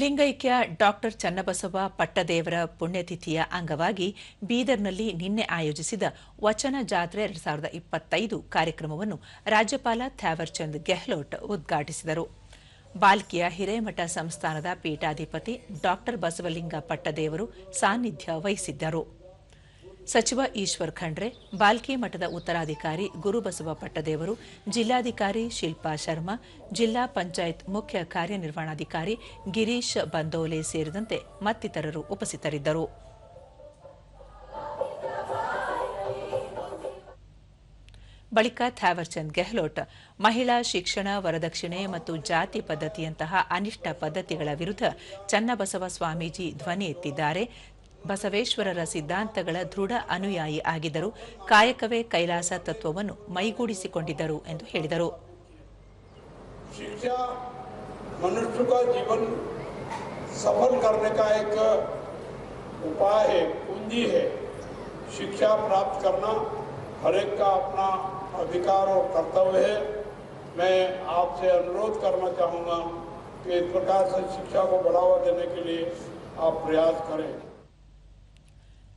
ಲಿಂಗೈಕ್ಯ ಡಾಕ್ಟರ್ ಚನ್ನಬಸವ ಪಟ್ಟದೇವರ ಪುಣ್ಯತಿಥಿಯ ಅಂಗವಾಗಿ ಬೀದರ್ನಲ್ಲಿ ನಿನ್ನೆ ಆಯೋಜಿಸಿದ ವಚನ ಜಾತ್ರೆ 2025 ಕಾರ್ಯಕ್ರಮವನ್ನು ರಾಜ್ಯಪಾಲ ಥ್ಯಾವರ್ಚಂದ್ ಗೆಹ್ಲೋಟ್ ಉದ್ಘಾಟಿಸಿದರು. ಬಾಲ್ಕಿಯ ಹಿರೇಮಠ ಸಂಸ್ಥಾನದ ಪೀಠಾಧಿಪತಿ ಡಾಕ್ಟರ್ ಬಸವಲಿಂಗ ಪಟ್ಟದೇವರು ಸಾನ್ನಿಧ್ಯ ವಹಿಸಿದ್ದರು. ಸಚಿವ ಈಶ್ವರ್ ಖಂಡ್ರೆ, ಬಾಲ್ಕಿ ಮಠದ ಉತ್ತರಾಧಿಕಾರಿ ಗುರುಬಸವ ಪಟ್ಟದೇವರು, ಜಿಲ್ಲಾಧಿಕಾರಿ ಶಿಲ್ಪಾ ಶರ್ಮಾ, ಜಿಲ್ಲಾ ಪಂಚಾಯತ್ ಮುಖ್ಯ ಕಾರ್ಯನಿರ್ವಹಣಾಧಿಕಾರಿ ಗಿರೀಶ್ ಬಂದೋಲೆ ಸೇರಿದಂತೆ ಮತ್ತಿತರರು ಉಪಸ್ಥಿತರಿದ್ದರು. ಬಳಿಕ ಥ್ಯಾವರ್ಚಂದ್ ಗೆಹ್ಲೋಟ್ ಮಹಿಳಾ ಶಿಕ್ಷಣ, ವರದಕ್ಷಿಣೆ ಮತ್ತು ಜಾತಿ ಪದ್ಧತಿಯಂತಹ ಅನಿಷ್ಟ ಪದ್ಧತಿಗಳ ವಿರುದ್ಧ ಚನ್ನಬಸವ ಸ್ವಾಮೀಜಿ ಧ್ವನಿ ಎತ್ತಿದ್ದಾರೆ. ಬಸವೇಶ್ವರರ ಸಿದ್ಧಾಂತಗಳ ದೃಢ ಅನುಯಾಯಿ ಆಗಿದ್ದರು. ಕಾಯಕವೇ ಕೈಲಾಸ ತತ್ವವನ್ನು ಮೈಗೂಡಿಸಿಕೊಂಡಿದ್ದರು ಎಂದು ಹೇಳಿದರು. शिक्षा मनुष्य का जीवन सफल करने का एक उपाय है, कुंजी है. शिक्षा प्राप्त करना हर एक का अपना अधिकार और कर्तव्य है. मैं आपसे अनुरोध करना चाहूँगा कि इस प्रकार से शिक्षा को बढ़ावा देने के लिए आप प्रयास करें.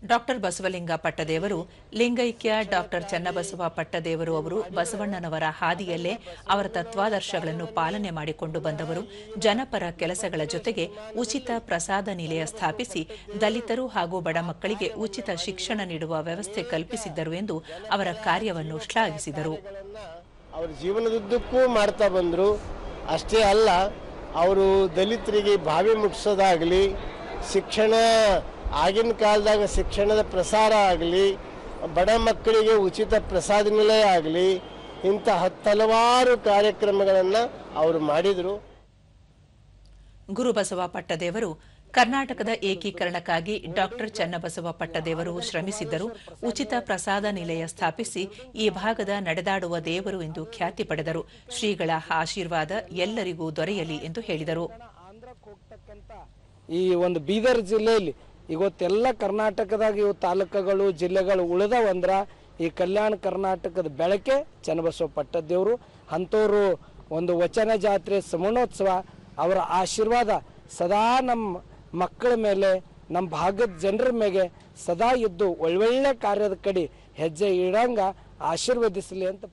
ಡಾಕ್ಟರ್ ಬಸವಲಿಂಗ ಪಟ್ಟದೇವರು, ಲಿಂಗೈಕ್ಯ ಡಾಕ್ಟರ್ ಚನ್ನಬಸವ ಪಟ್ಟದೇವರು ಅವರು ಬಸವಣ್ಣನವರ ಹಾದಿಯಲ್ಲೇ ಅವರ ತತ್ವಾದರ್ಶಗಳನ್ನು ಪಾಲನೆ ಮಾಡಿಕೊಂಡು ಬಂದವರು. ಜನಪರ ಕೆಲಸಗಳ ಜೊತೆಗೆ ಉಚಿತ ಪ್ರಸಾದ ನಿಲಯ ಸ್ಥಾಪಿಸಿ ದಲಿತರು ಹಾಗೂ ಬಡ ಮಕ್ಕಳಿಗೆ ಉಚಿತ ಶಿಕ್ಷಣ ನೀಡುವ ವ್ಯವಸ್ಥೆ ಕಲ್ಪಿಸಿದ್ದರು ಎಂದು ಅವರ ಕಾರ್ಯವನ್ನು ಶ್ಲಾಘಿಸಿದರು. ಅವರ ಜೀವನದುದ್ದಕ್ಕೂ ಮಾಡ್ತಾ ಬಂದರು. ಅಷ್ಟೇ ಅಲ್ಲ, ಅವರು ದಲಿತರಿಗೆ ಬಾವಿ ಮುಟ್ಟಿಸೋದಾಗಲಿ, ಶಿಕ್ಷಣ ಆಗಿನ ಕಾಲದಾಗ ಶಿಕ್ಷಣದ ಪ್ರಸಾರ ಆಗಲಿ, ಬಡ ಮಕ್ಕಳಿಗೆ ಉಚಿತ ಪ್ರಸಾದ ನಿಲಯ ಆಗಲಿ, ಇಂಥ ಹಲವಾರು ಕಾರ್ಯಕ್ರಮಗಳನ್ನು ಅವರು ಮಾಡಿದರು. ಗುರುಬಸವ ಪಟ್ಟದೇವರು ಕರ್ನಾಟಕದ ಏಕೀಕರಣಕ್ಕಾಗಿ ಡಾಕ್ಟರ್ ಚನ್ನಬಸವ ಪಟ್ಟದೇವರು ಶ್ರಮಿಸಿದ್ದರು. ಉಚಿತ ಪ್ರಸಾದ ನಿಲಯ ಸ್ಥಾಪಿಸಿ ಈ ಭಾಗದ ನಡೆದಾಡುವ ದೇವರು ಎಂದು ಖ್ಯಾತಿ ಪಡೆದರು. ಶ್ರೀಗಳ ಆಶೀರ್ವಾದ ಎಲ್ಲರಿಗೂ ದೊರೆಯಲಿ ಎಂದು ಹೇಳಿದರು. ಈ ಒಂದು ಬೀದರ್ ಜಿಲ್ಲೆಯಲ್ಲಿ ಇವತ್ತೆಲ್ಲ ಕರ್ನಾಟಕದಾಗ ಇವು ತಾಲೂಕುಗಳು ಜಿಲ್ಲೆಗಳು ಉಳಿದವಂದ್ರ ಈ ಕಲ್ಯಾಣ ಕರ್ನಾಟಕದ ಬೆಳಕೆ ಚನ್ನಬಸವ ಪಟ್ಟದೇವರು. ಅಂಥವ್ರು ಒಂದು ವಚನ ಜಾತ್ರೆ, ಸಮೂಹೋತ್ಸವ, ಅವರ ಆಶೀರ್ವಾದ ಸದಾ ನಮ್ಮ ಮಕ್ಕಳ ಮೇಲೆ, ನಮ್ಮ ಭಾಗದ ಜನರ ಮೇಲೆ ಸದಾ ಇದ್ದು ಒಳ್ಳೊಳ್ಳೆ ಕಾರ್ಯದ ಕಡೆ ಹೆಜ್ಜೆ ಇಡಂಗ ಆಶೀರ್ವದಿಸಲಿ ಅಂತ